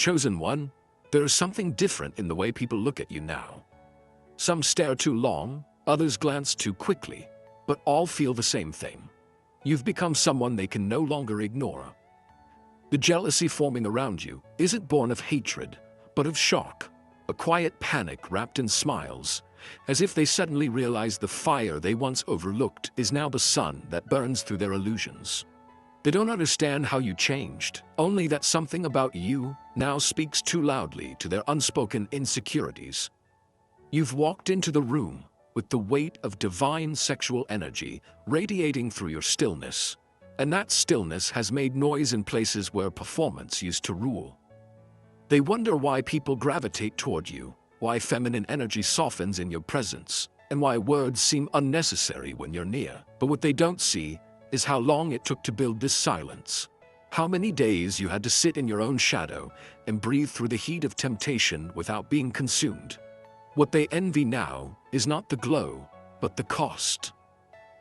Chosen one, there is something different in the way people look at you now. Some stare too long, others glance too quickly, but all feel the same thing. You've become someone they can no longer ignore. The jealousy forming around you isn't born of hatred, but of shock, a quiet panic wrapped in smiles, as if they suddenly realize the fire they once overlooked is now the sun that burns through their illusions. They don't understand how you changed, only that something about you now speaks too loudly to their unspoken insecurities. You've walked into the room with the weight of divine sexual energy radiating through your stillness, and that stillness has made noise in places where performance used to rule. They wonder why people gravitate toward you, why feminine energy softens in your presence, and why words seem unnecessary when you're near. But what they don't see is how long it took to build this silence. How many days you had to sit in your own shadow and breathe through the heat of temptation without being consumed. What they envy now is not the glow, but the cost.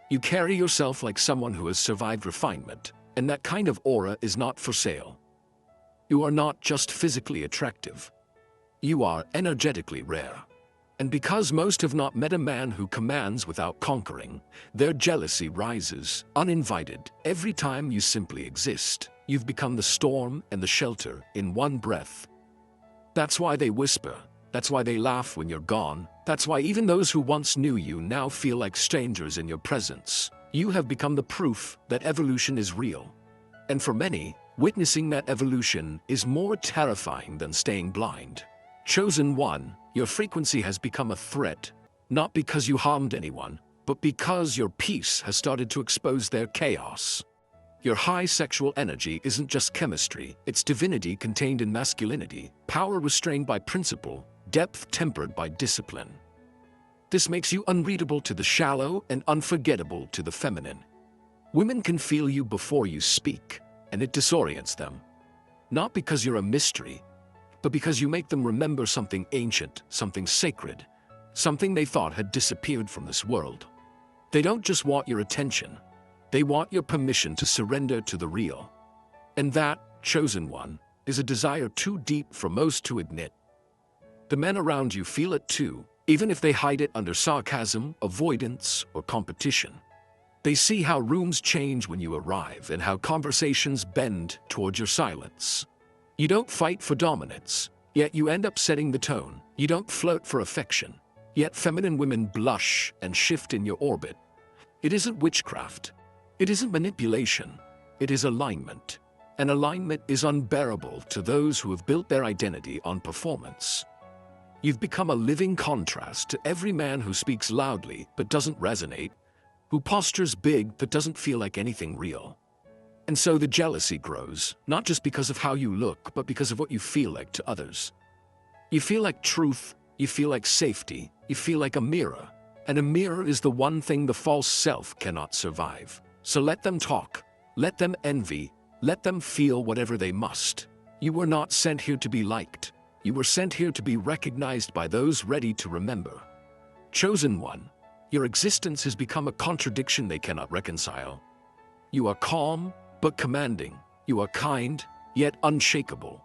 You carry yourself like someone who has survived refinement, and that kind of aura is not for sale. You are not just physically attractive. You are energetically rare. And because most have not met a man who commands without conquering, their jealousy rises, uninvited, every time you simply exist. You've become the storm and the shelter in one breath. That's why they whisper. That's why they laugh when you're gone. That's why even those who once knew you now feel like strangers in your presence. You have become the proof that evolution is real. And for many, witnessing that evolution is more terrifying than staying blind. Chosen one, your frequency has become a threat, not because you harmed anyone, but because your peace has started to expose their chaos. Your high sexual energy isn't just chemistry, it's divinity contained in masculinity, power restrained by principle, depth tempered by discipline. This makes you unreadable to the shallow and unforgettable to the feminine. Women can feel you before you speak, and it disorients them. Not because you're a mystery, but because you make them remember something ancient, something sacred, something they thought had disappeared from this world. They don't just want your attention, they want your permission to surrender to the real. And that, chosen one, is a desire too deep for most to admit. The men around you feel it too, even if they hide it under sarcasm, avoidance, or competition. They see how rooms change when you arrive and how conversations bend toward your silence. You don't fight for dominance, yet you end up setting the tone. You don't flirt for affection, yet feminine women blush and shift in your orbit. It isn't witchcraft. It isn't manipulation. It is alignment. And alignment is unbearable to those who have built their identity on performance. You've become a living contrast to every man who speaks loudly but doesn't resonate, who postures big but doesn't feel like anything real. And so the jealousy grows, not just because of how you look, but because of what you feel like to others. You feel like truth, you feel like safety, you feel like a mirror. And a mirror is the one thing the false self cannot survive. So let them talk, let them envy, let them feel whatever they must. You were not sent here to be liked. You were sent here to be recognized by those ready to remember. Chosen one, your existence has become a contradiction they cannot reconcile. You are calm, but commanding. You are kind, yet unshakable.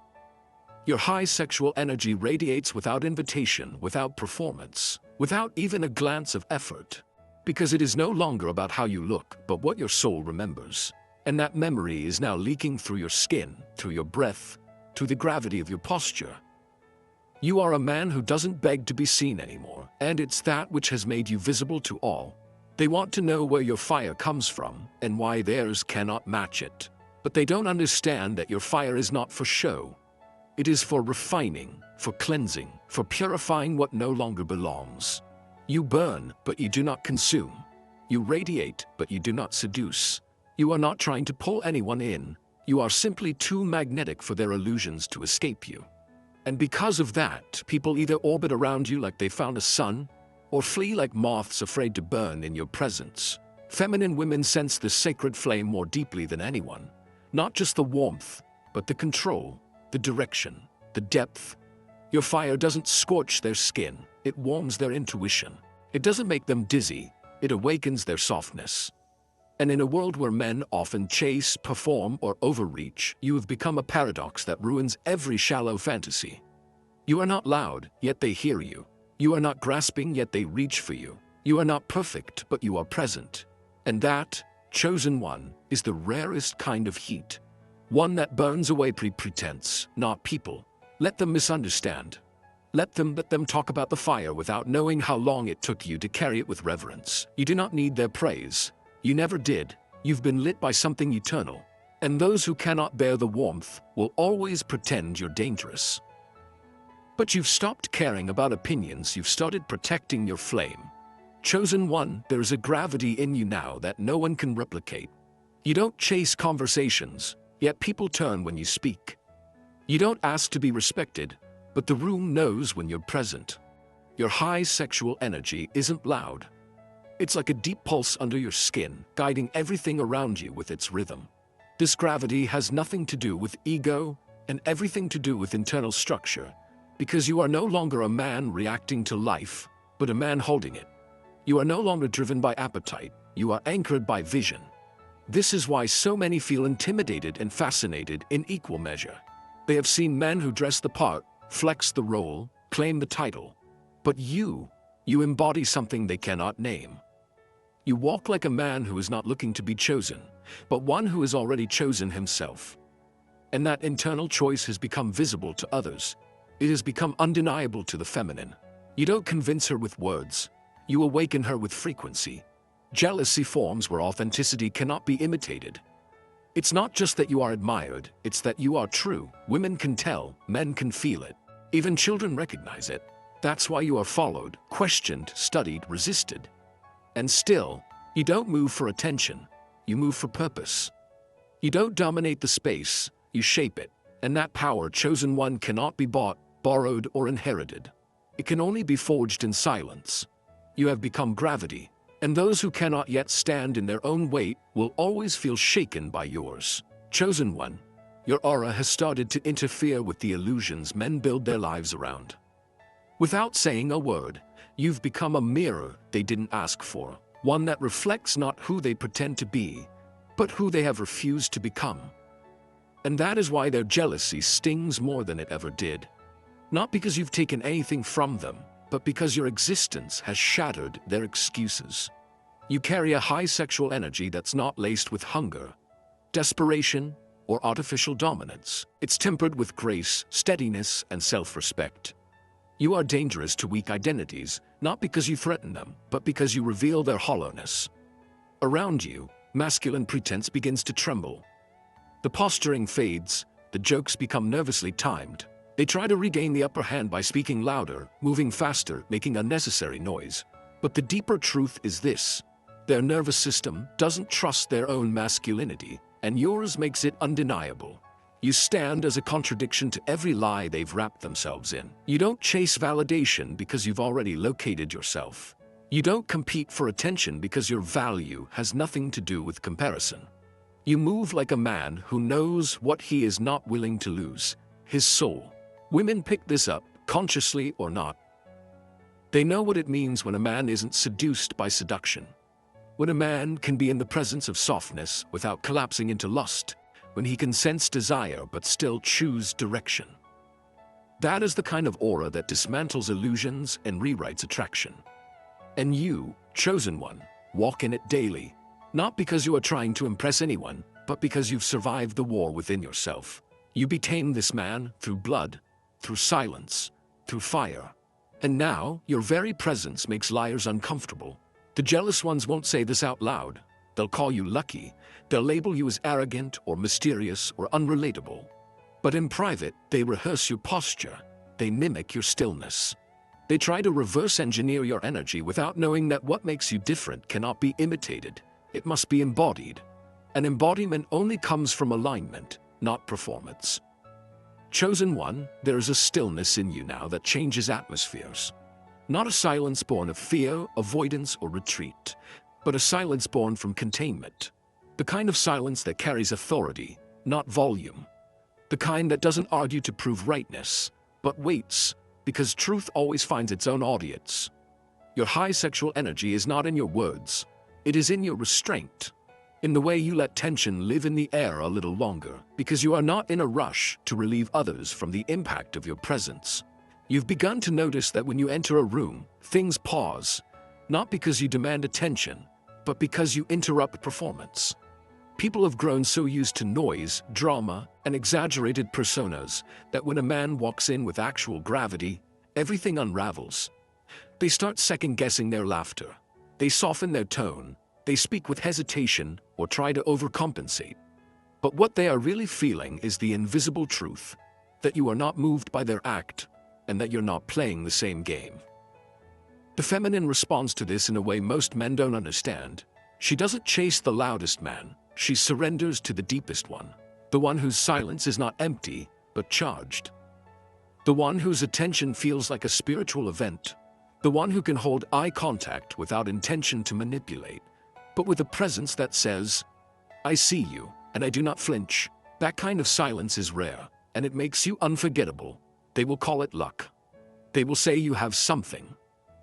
Your high sexual energy radiates without invitation, without performance, without even a glance of effort. Because it is no longer about how you look, but what your soul remembers. And that memory is now leaking through your skin, through your breath, through the gravity of your posture. You are a man who doesn't beg to be seen anymore, and it's that which has made you visible to all. They want to know where your fire comes from and why theirs cannot match it. But they don't understand that your fire is not for show. It is for refining, for cleansing, for purifying what no longer belongs. You burn, but you do not consume. You radiate, but you do not seduce. You are not trying to pull anyone in. You are simply too magnetic for their illusions to escape you. And because of that, people either orbit around you like they found a sun, or flee like moths afraid to burn in your presence. Feminine women sense the sacred flame more deeply than anyone. Not just the warmth, but the control, the direction, the depth. Your fire doesn't scorch their skin, it warms their intuition. It doesn't make them dizzy, it awakens their softness. And in a world where men often chase, perform, or overreach, you have become a paradox that ruins every shallow fantasy. You are not loud, yet they hear you. You are not grasping, yet they reach for you. You are not perfect, but you are present. And that, chosen one, is the rarest kind of heat. One that burns away pretense, not people. Let them misunderstand. Let them talk about the fire without knowing how long it took you to carry it with reverence. You do not need their praise. You never did. You've been lit by something eternal. And those who cannot bear the warmth will always pretend you're dangerous. But you've stopped caring about opinions. You've started protecting your flame. Chosen one, there is a gravity in you now that no one can replicate. You don't chase conversations, yet people turn when you speak. You don't ask to be respected, but the room knows when you're present. Your high sexual energy isn't loud. It's like a deep pulse under your skin, guiding everything around you with its rhythm. This gravity has nothing to do with ego and everything to do with internal structure, because you are no longer a man reacting to life, but a man holding it. You are no longer driven by appetite, you are anchored by vision. This is why so many feel intimidated and fascinated in equal measure. They have seen men who dress the part, flex the role, claim the title. But you embody something they cannot name. You walk like a man who is not looking to be chosen, but one who has already chosen himself. And that internal choice has become visible to others. It has become undeniable to the feminine. You don't convince her with words. You awaken her with frequency. Jealousy forms where authenticity cannot be imitated. It's not just that you are admired, it's that you are true. Women can tell, men can feel it. Even children recognize it. That's why you are followed, questioned, studied, resisted. And still, you don't move for attention. You move for purpose. You don't dominate the space, you shape it. And that power, chosen one, cannot be bought, borrowed, or inherited. It can only be forged in silence. You have become gravity, and those who cannot yet stand in their own weight will always feel shaken by yours. Chosen one, your aura has started to interfere with the illusions men build their lives around. Without saying a word, you've become a mirror they didn't ask for, one that reflects not who they pretend to be, but who they have refused to become. And that is why their jealousy stings more than it ever did. Not because you've taken anything from them, but because your existence has shattered their excuses. You carry a high sexual energy that's not laced with hunger, desperation, or artificial dominance. It's tempered with grace, steadiness, and self-respect. You are dangerous to weak identities, not because you threaten them, but because you reveal their hollowness. Around you, masculine pretense begins to tremble. The posturing fades, the jokes become nervously timed. They try to regain the upper hand by speaking louder, moving faster, making unnecessary noise. But the deeper truth is this: their nervous system doesn't trust their own masculinity, and yours makes it undeniable. You stand as a contradiction to every lie they've wrapped themselves in. You don't chase validation because you've already located yourself. You don't compete for attention because your value has nothing to do with comparison. You move like a man who knows what he is not willing to lose: his soul. Women pick this up, consciously or not. They know what it means when a man isn't seduced by seduction. When a man can be in the presence of softness without collapsing into lust. When he can sense desire but still choose direction. That is the kind of aura that dismantles illusions and rewrites attraction. And you, chosen one, walk in it daily, not because you are trying to impress anyone, but because you've survived the war within yourself. You became this man through blood, through silence, through fire. And now, your very presence makes liars uncomfortable. The jealous ones won't say this out loud. They'll call you lucky. They'll label you as arrogant or mysterious or unrelatable. But in private, they rehearse your posture. They mimic your stillness. They try to reverse engineer your energy without knowing that what makes you different cannot be imitated. It must be embodied. An embodiment only comes from alignment, not performance. Chosen one, there is a stillness in you now that changes atmospheres. Not a silence born of fear, avoidance, or retreat, but a silence born from containment. The kind of silence that carries authority, not volume. The kind that doesn't argue to prove rightness, but waits, because truth always finds its own audience. Your high sexual energy is not in your words, it is in your restraint. in the way you let tension live in the air a little longer, because you are not in a rush to relieve others from the impact of your presence. You've begun to notice that when you enter a room, things pause, not because you demand attention, but because you interrupt performance. People have grown so used to noise, drama, and exaggerated personas that when a man walks in with actual gravity, everything unravels. They start second-guessing their laughter. They soften their tone. They speak with hesitation or try to overcompensate. But what they are really feeling is the invisible truth, that you are not moved by their act and that you're not playing the same game. The feminine responds to this in a way most men don't understand. She doesn't chase the loudest man. She surrenders to the deepest one, the one whose silence is not empty, but charged. The one whose attention feels like a spiritual event. The one who can hold eye contact without intention to manipulate, but with a presence that says, "I see you, and I do not flinch." That kind of silence is rare, and it makes you unforgettable. They will call it luck. They will say you have something.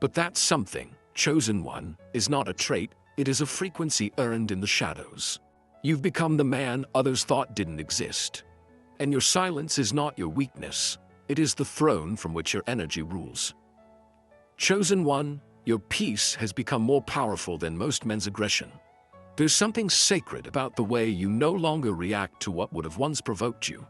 But that something, chosen one, is not a trait, it is a frequency earned in the shadows. You've become the man others thought didn't exist. And your silence is not your weakness, it is the throne from which your energy rules. Chosen one, your peace has become more powerful than most men's aggression. There's something sacred about the way you no longer react to what would have once provoked you.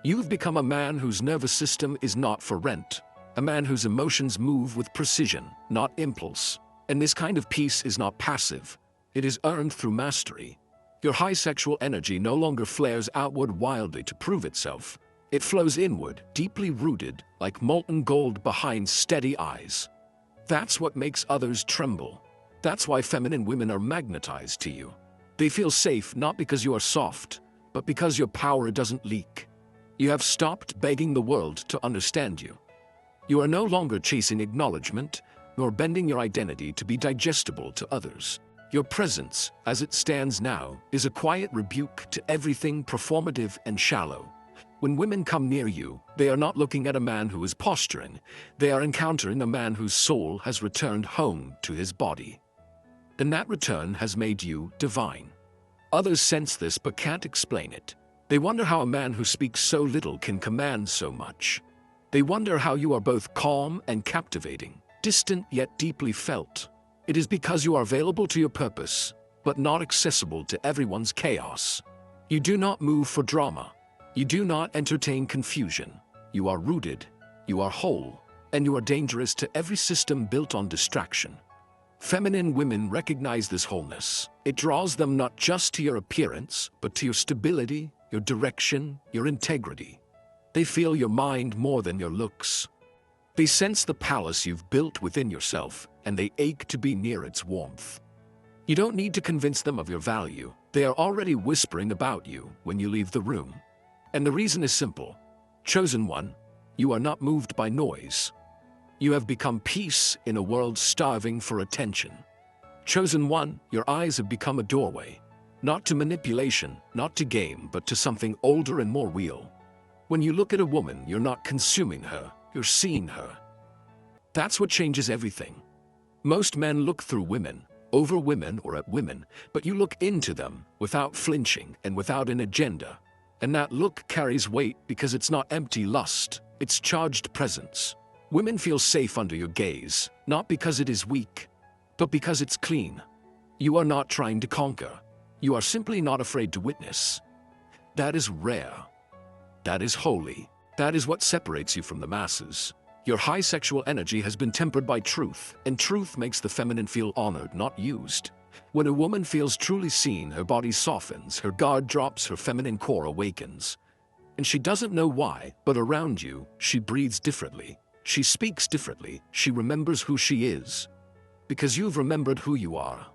You've become a man whose nervous system is not for rent, a man whose emotions move with precision, not impulse. And this kind of peace is not passive, it is earned through mastery. Your high sexual energy no longer flares outward wildly to prove itself. It flows inward, deeply rooted, like molten gold behind steady eyes. That's what makes others tremble. That's why feminine women are magnetized to you. They feel safe not because you are soft, but because your power doesn't leak. You have stopped begging the world to understand you. You are no longer chasing acknowledgement, nor bending your identity to be digestible to others. Your presence, as it stands now, is a quiet rebuke to everything performative and shallow. When women come near you, they are not looking at a man who is posturing. They are encountering a man whose soul has returned home to his body. And that return has made you divine. Others sense this but can't explain it. They wonder how a man who speaks so little can command so much. They wonder how you are both calm and captivating, distant yet deeply felt. It is because you are available to your purpose, but not accessible to everyone's chaos. You do not move for drama. You do not entertain confusion. You are rooted, you are whole, and you are dangerous to every system built on distraction. Feminine women recognize this wholeness. It draws them not just to your appearance, but to your stability, your direction, your integrity. They feel your mind more than your looks. They sense the palace you've built within yourself, and they ache to be near its warmth. You don't need to convince them of your value. They are already whispering about you when you leave the room. And the reason is simple. Chosen one, you are not moved by noise. You have become peace in a world starving for attention. Chosen one, your eyes have become a doorway. Not to manipulation, not to game, but to something older and more real. When you look at a woman, you're not consuming her, you're seeing her. That's what changes everything. Most men look through women, over women or at women, but you look into them without flinching and without an agenda. And that look carries weight because it's not empty lust, it's charged presence. Women feel safe under your gaze, not because it is weak, but because it's clean. You are not trying to conquer. You are simply not afraid to witness. That is rare. That is holy. That is what separates you from the masses. Your high sexual energy has been tempered by truth, and truth makes the feminine feel honored, not used. When a woman feels truly seen, her body softens, her guard drops, her feminine core awakens. And she doesn't know why, but around you, she breathes differently. She speaks differently. She remembers who she is. Because you've remembered who you are.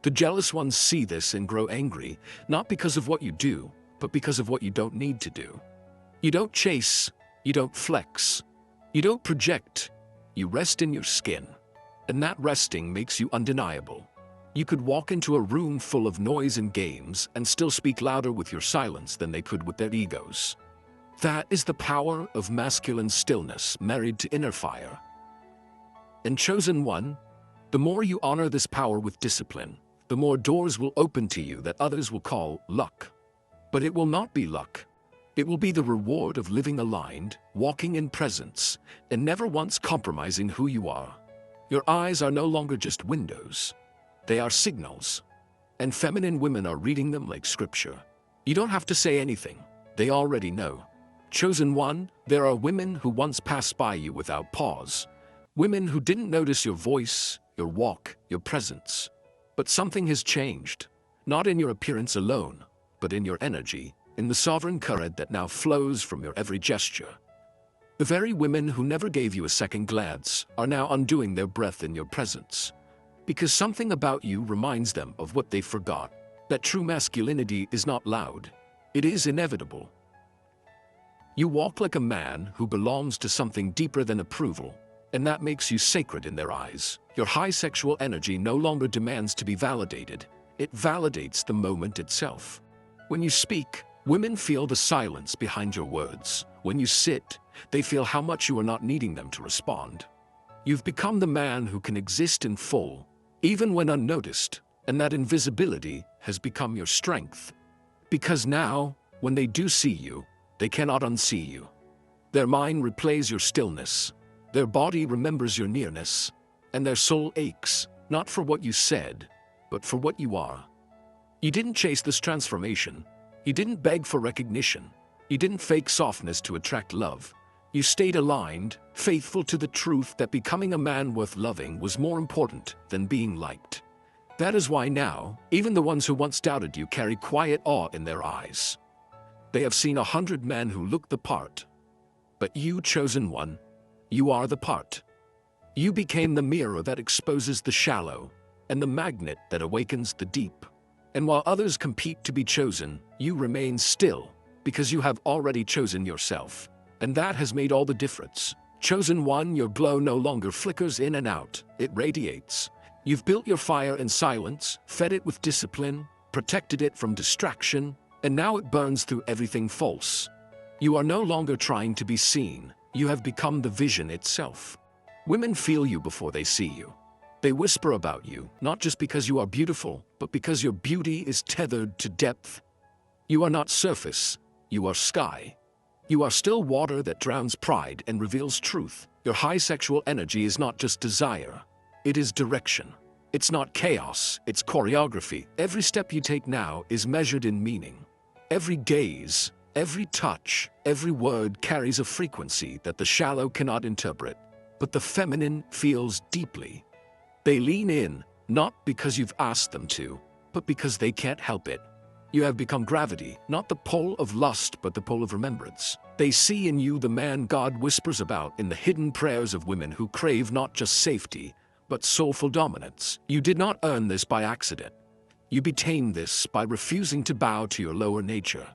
The jealous ones see this and grow angry, not because of what you do, but because of what you don't need to do. You don't chase, you don't flex, you don't project, you rest in your skin. And that resting makes you undeniable. You could walk into a room full of noise and games and still speak louder with your silence than they could with their egos. That is the power of masculine stillness married to inner fire. And chosen one, the more you honor this power with discipline, the more doors will open to you that others will call luck. But it will not be luck. It will be the reward of living aligned, walking in presence, and never once compromising who you are. Your eyes are no longer just windows. They are signals. And feminine women are reading them like scripture. You don't have to say anything. They already know. Chosen one, there are women who once passed by you without pause. Women who didn't notice your voice, your walk, your presence. But something has changed. Not in your appearance alone, but in your energy, in the sovereign current that now flows from your every gesture. The very women who never gave you a second glance are now undoing their breath in your presence. Because something about you reminds them of what they forgot. That true masculinity is not loud. It is inevitable. You walk like a man who belongs to something deeper than approval, and that makes you sacred in their eyes. Your high sexual energy no longer demands to be validated. It validates the moment itself. When you speak, women feel the silence behind your words. When you sit, they feel how much you are not needing them to respond. You've become the man who can exist in full, even when unnoticed, and that invisibility has become your strength. Because now, when they do see you, they cannot unsee you. Their mind replays your stillness, their body remembers your nearness, and their soul aches, not for what you said, but for what you are. You didn't chase this transformation. You didn't beg for recognition. You didn't fake softness to attract love. You stayed aligned, faithful to the truth that becoming a man worth loving was more important than being liked. That is why now, even the ones who once doubted you carry quiet awe in their eyes. They have seen 100 men who look the part. But you, chosen one, you are the part. You became the mirror that exposes the shallow, and the magnet that awakens the deep. And while others compete to be chosen, you remain still, because you have already chosen yourself. And that has made all the difference. Chosen one, your glow no longer flickers in and out, it radiates. You've built your fire in silence, fed it with discipline, protected it from distraction, and now it burns through everything false. You are no longer trying to be seen. You have become the vision itself. Women feel you before they see you. They whisper about you, not just because you are beautiful, but because your beauty is tethered to depth. You are not surface, you are sky. You are still water that drowns pride and reveals truth. Your high sexual energy is not just desire, it is direction. It's not chaos, it's choreography. Every step you take now is measured in meaning. Every gaze, every touch, every word carries a frequency that the shallow cannot interpret, but the feminine feels deeply. They lean in, not because you've asked them to, but because they can't help it. You have become gravity, not the pole of lust, but the pole of remembrance. They see in you the man God whispers about in the hidden prayers of women who crave not just safety, but soulful dominance. You did not earn this by accident. You obtained this by refusing to bow to your lower nature,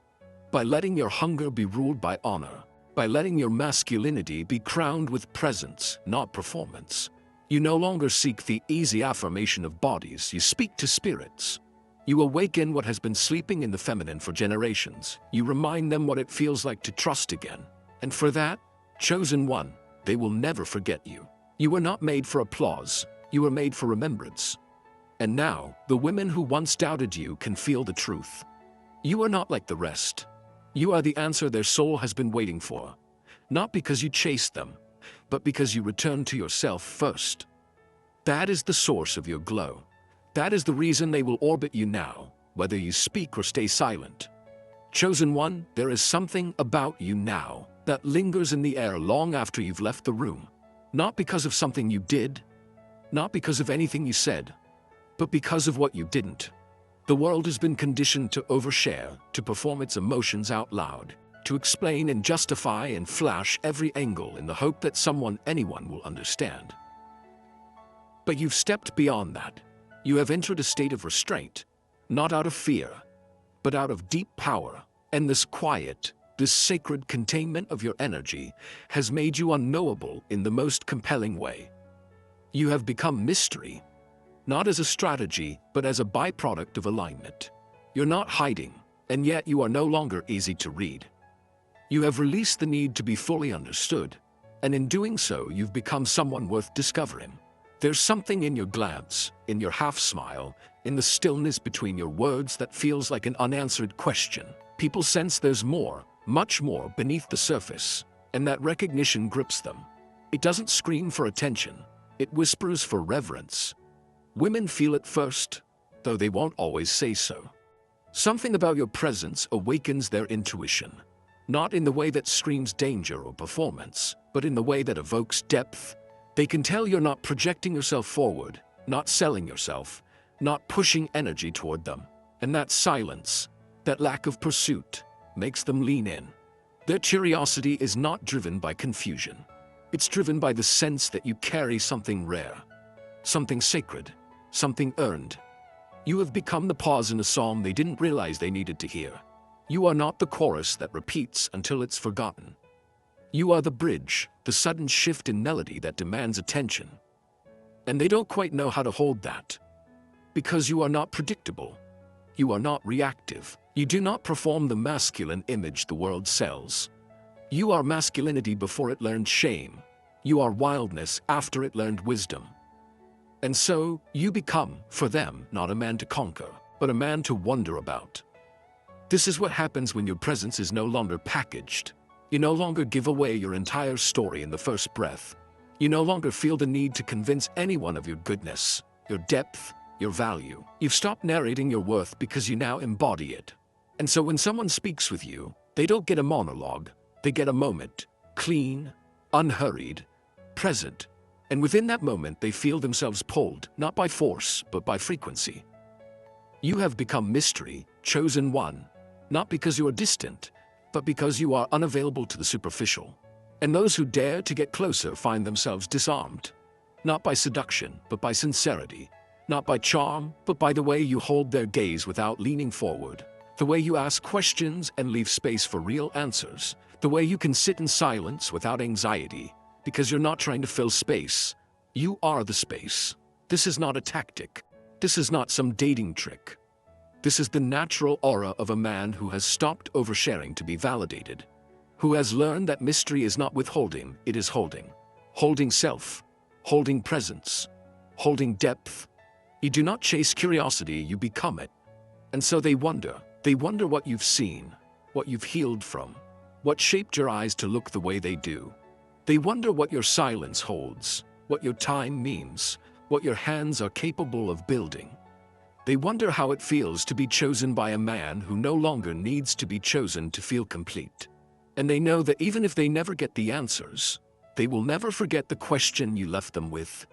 by letting your hunger be ruled by honor, by letting your masculinity be crowned with presence, not performance. You no longer seek the easy affirmation of bodies, you speak to spirits. You awaken what has been sleeping in the feminine for generations. You remind them what it feels like to trust again. And for that, chosen one, they will never forget you. You were not made for applause, you were made for remembrance. And now, the women who once doubted you can feel the truth. You are not like the rest. You are the answer their soul has been waiting for. Not because you chased them, but because you returned to yourself first. That is the source of your glow. That is the reason they will orbit you now, whether you speak or stay silent. Chosen one, there is something about you now that lingers in the air long after you've left the room. Not because of something you did, not because of anything you said, but because of what you didn't. The world has been conditioned to overshare, to perform its emotions out loud, to explain and justify and flash every angle in the hope that anyone will understand. But you've stepped beyond that. You have entered a state of restraint, not out of fear, but out of deep power. And this quiet, this sacred containment of your energy has made you unknowable in the most compelling way. You have become mystery, not as a strategy, but as a byproduct of alignment. You're not hiding, and yet you are no longer easy to read. You have released the need to be fully understood, and in doing so, you've become someone worth discovering. There's something in your glance, in your half-smile, in the stillness between your words that feels like an unanswered question. People sense there's more, much more beneath the surface, and that recognition grips them. It doesn't scream for attention. It whispers for reverence. Women feel it first, though they won't always say so. Something about your presence awakens their intuition, not in the way that screams danger or performance, but in the way that evokes depth. They can tell you're not projecting yourself forward, not selling yourself, not pushing energy toward them. And that silence, that lack of pursuit, makes them lean in. Their curiosity is not driven by confusion. It's driven by the sense that you carry something rare, something sacred, something earned. You have become the pause in a psalm they didn't realize they needed to hear. You are not the chorus that repeats until it's forgotten. You are the bridge, the sudden shift in melody that demands attention. And they don't quite know how to hold that. Because you are not predictable. You are not reactive. You do not perform the masculine image the world sells. You are masculinity before it learned shame. You are wildness after it learned wisdom. And so, you become, for them, not a man to conquer, but a man to wonder about. This is what happens when your presence is no longer packaged. You no longer give away your entire story in the first breath. You no longer feel the need to convince anyone of your goodness, your depth, your value. You've stopped narrating your worth because you now embody it. And so when someone speaks with you, they don't get a monologue, they get a moment, clean, unhurried, present. And within that moment, they feel themselves pulled, not by force, but by frequency. You have become mystery, chosen one, not because you are distant, but because you are unavailable to the superficial. And those who dare to get closer find themselves disarmed, not by seduction, but by sincerity, not by charm, but by the way you hold their gaze without leaning forward, the way you ask questions and leave space for real answers, the way you can sit in silence without anxiety, because you're not trying to fill space. You are the space. This is not a tactic. This is not some dating trick. This is the natural aura of a man who has stopped oversharing to be validated, who has learned that mystery is not withholding, it is holding. Holding self, holding presence, holding depth. You do not chase curiosity, you become it. And so they wonder what you've seen, what you've healed from, what shaped your eyes to look the way they do. They wonder what your silence holds, what your time means, what your hands are capable of building. They wonder how it feels to be chosen by a man who no longer needs to be chosen to feel complete. And they know that even if they never get the answers, they will never forget the question you left them with.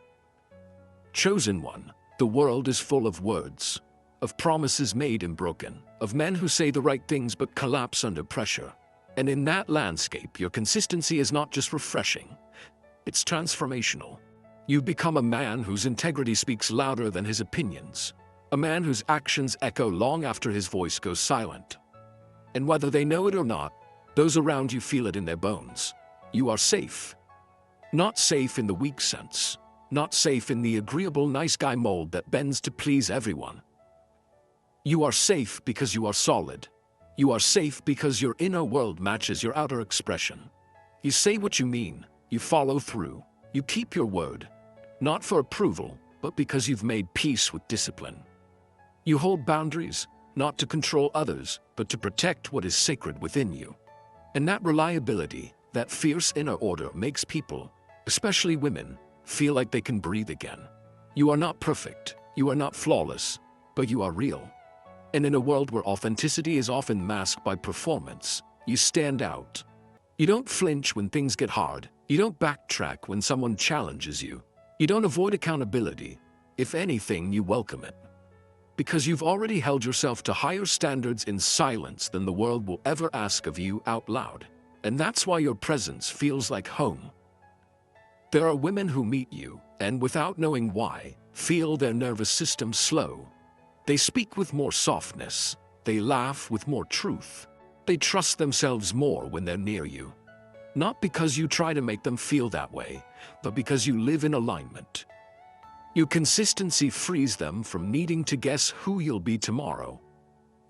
Chosen one, the world is full of words, of promises made and broken, of men who say the right things but collapse under pressure. And in that landscape, your consistency is not just refreshing, it's transformational. You've become a man whose integrity speaks louder than his opinions, a man whose actions echo long after his voice goes silent. And whether they know it or not, those around you feel it in their bones. You are safe. Not safe in the weak sense, not safe in the agreeable nice guy mold that bends to please everyone. You are safe because you are solid. You are safe because your inner world matches your outer expression. You say what you mean, you follow through, you keep your word, not for approval, but because you've made peace with discipline. You hold boundaries, not to control others, but to protect what is sacred within you. And that reliability, that fierce inner order makes people, especially women, feel like they can breathe again. You are not perfect, you are not flawless, but you are real. And in a world where authenticity is often masked by performance, you stand out. You don't flinch when things get hard. You don't backtrack when someone challenges you. You don't avoid accountability. If anything, you welcome it. Because you've already held yourself to higher standards in silence than the world will ever ask of you out loud. And that's why your presence feels like home. There are women who meet you, and without knowing why, feel their nervous system slow. They speak with more softness. They laugh with more truth. They trust themselves more when they're near you. Not because you try to make them feel that way, but because you live in alignment. Your consistency frees them from needing to guess who you'll be tomorrow.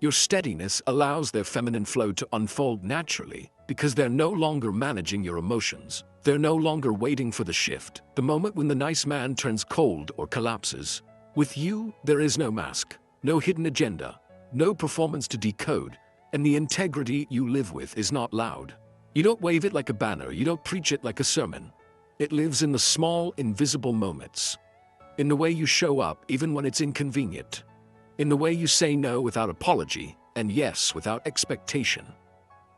Your steadiness allows their feminine flow to unfold naturally, because they're no longer managing your emotions. They're no longer waiting for the shift, the moment when the nice man turns cold or collapses. With you, there is no mask, no hidden agenda, no performance to decode, and the integrity you live with is not loud. You don't wave it like a banner, you don't preach it like a sermon. It lives in the small, invisible moments. In the way you show up even when it's inconvenient. In the way you say no without apology, and yes without expectation.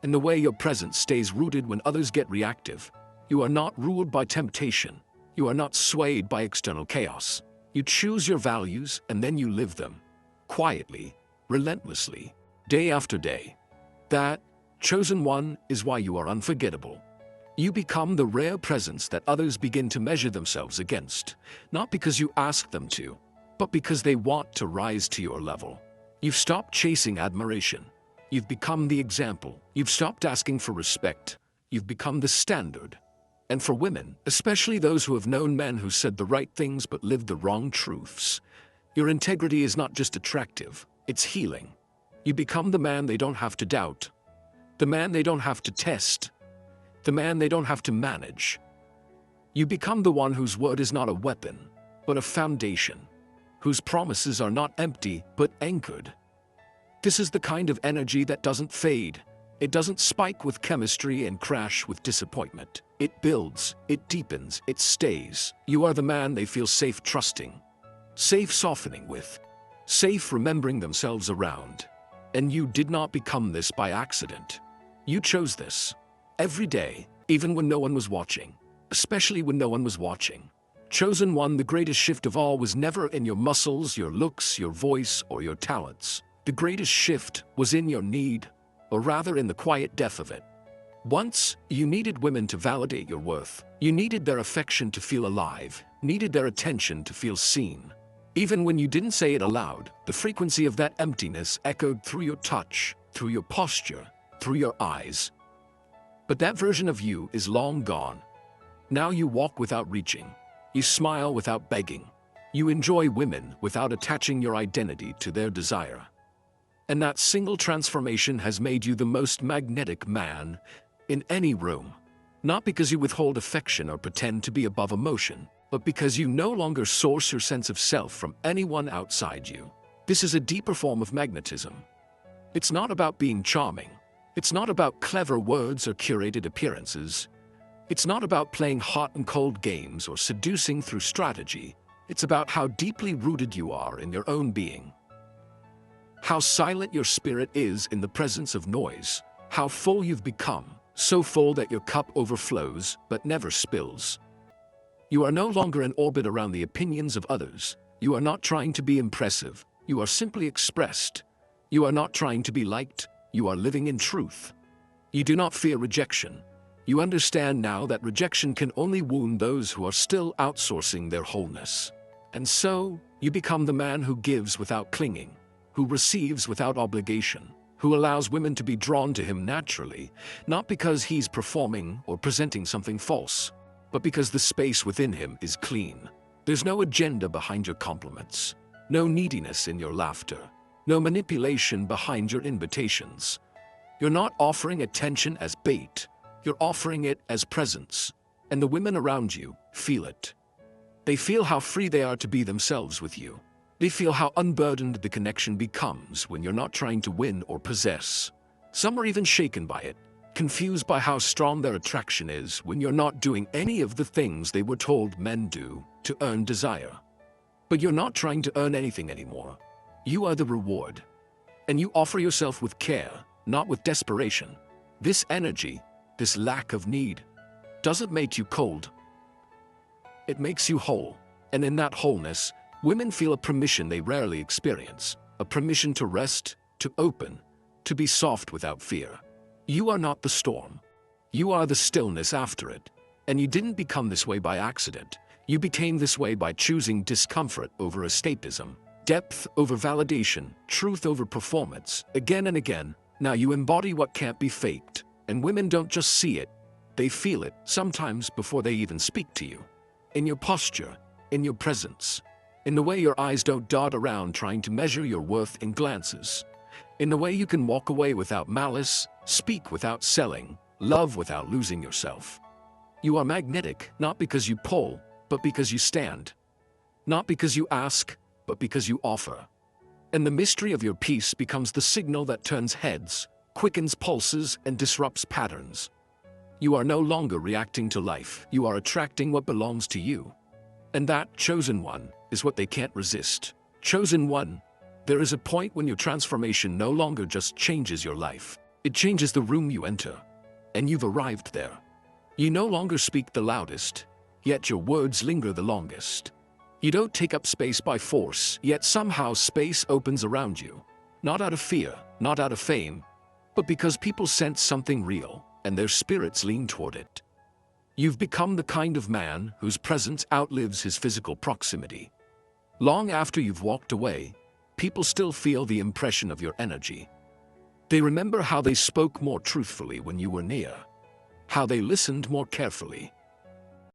In the way your presence stays rooted when others get reactive. You are not ruled by temptation. You are not swayed by external chaos. You choose your values and then you live them. Quietly, relentlessly, day after day. That, chosen one, is why you are unforgettable. You become the rare presence that others begin to measure themselves against, not because you ask them to, but because they want to rise to your level. You've stopped chasing admiration. You've become the example. You've stopped asking for respect. You've become the standard. And for women, especially those who have known men who said the right things but lived the wrong truths, your integrity is not just attractive, it's healing. You become the man they don't have to doubt, the man they don't have to test, the man they don't have to manage. You become the one whose word is not a weapon, but a foundation, whose promises are not empty but anchored. This is the kind of energy that doesn't fade. It doesn't spike with chemistry and crash with disappointment. It builds, it deepens, it stays. You are the man they feel safe trusting, safe softening with, safe remembering themselves around. And you did not become this by accident. You chose this. Every day, even when no one was watching, especially when no one was watching. Chosen one, the greatest shift of all was never in your muscles, your looks, your voice, or your talents. The greatest shift was in your need, or rather in the quiet depth of it. Once, you needed women to validate your worth. You needed their affection to feel alive, needed their attention to feel seen. Even when you didn't say it aloud, the frequency of that emptiness echoed through your touch, through your posture, through your eyes. But that version of you is long gone. Now you walk without reaching. You smile without begging. You enjoy women without attaching your identity to their desire. And that single transformation has made you the most magnetic man in any room. Not because you withhold affection or pretend to be above emotion, but because you no longer source your sense of self from anyone outside you. This is a deeper form of magnetism. It's not about being charming. It's not about clever words or curated appearances. It's not about playing hot and cold games or seducing through strategy. It's about how deeply rooted you are in your own being. How silent your spirit is in the presence of noise. How full you've become, so full that your cup overflows but never spills. You are no longer in orbit around the opinions of others. You are not trying to be impressive. You are simply expressed. You are not trying to be liked. You are living in truth. You do not fear rejection. You understand now that rejection can only wound those who are still outsourcing their wholeness. And so, you become the man who gives without clinging, who receives without obligation, who allows women to be drawn to him naturally, not because he's performing or presenting something false, but because the space within him is clean. There's no agenda behind your compliments, no neediness in your laughter, no manipulation behind your invitations. You're not offering attention as bait, you're offering it as presence, and the women around you feel it. They feel how free they are to be themselves with you. They feel how unburdened the connection becomes when you're not trying to win or possess. Some are even shaken by it, confused by how strong their attraction is when you're not doing any of the things they were told men do to earn desire. But you're not trying to earn anything anymore. You are the reward. And you offer yourself with care, not with desperation. This energy, this lack of need, doesn't make you cold. It makes you whole. And in that wholeness, women feel a permission they rarely experience, a permission to rest, to open, to be soft without fear. You are not the storm. You are the stillness after it. And you didn't become this way by accident. You became this way by choosing discomfort over escapism, depth over validation, truth over performance, again and again. Now you embody what can't be faked. And women don't just see it, they feel it, sometimes before they even speak to you. In your posture, in your presence, in the way your eyes don't dart around trying to measure your worth in glances, in the way you can walk away without malice, speak without selling, Love without losing yourself. You are magnetic, not because you pull, but because you stand. Not because you ask, but because you offer. And the mystery of your peace becomes the signal that turns heads, quickens pulses, and disrupts patterns. You are no longer reacting to life, you are attracting what belongs to you. And that chosen one is what they can't resist. Chosen one. There is a point when your transformation no longer just changes your life. It changes the room you enter. And you've arrived there. You no longer speak the loudest, yet your words linger the longest. You don't take up space by force, yet somehow space opens around you. Not out of fear, not out of fame, but because people sense something real, and their spirits lean toward it. You've become the kind of man whose presence outlives his physical proximity. Long after you've walked away, people still feel the impression of your energy. They remember how they spoke more truthfully when you were near, how they listened more carefully,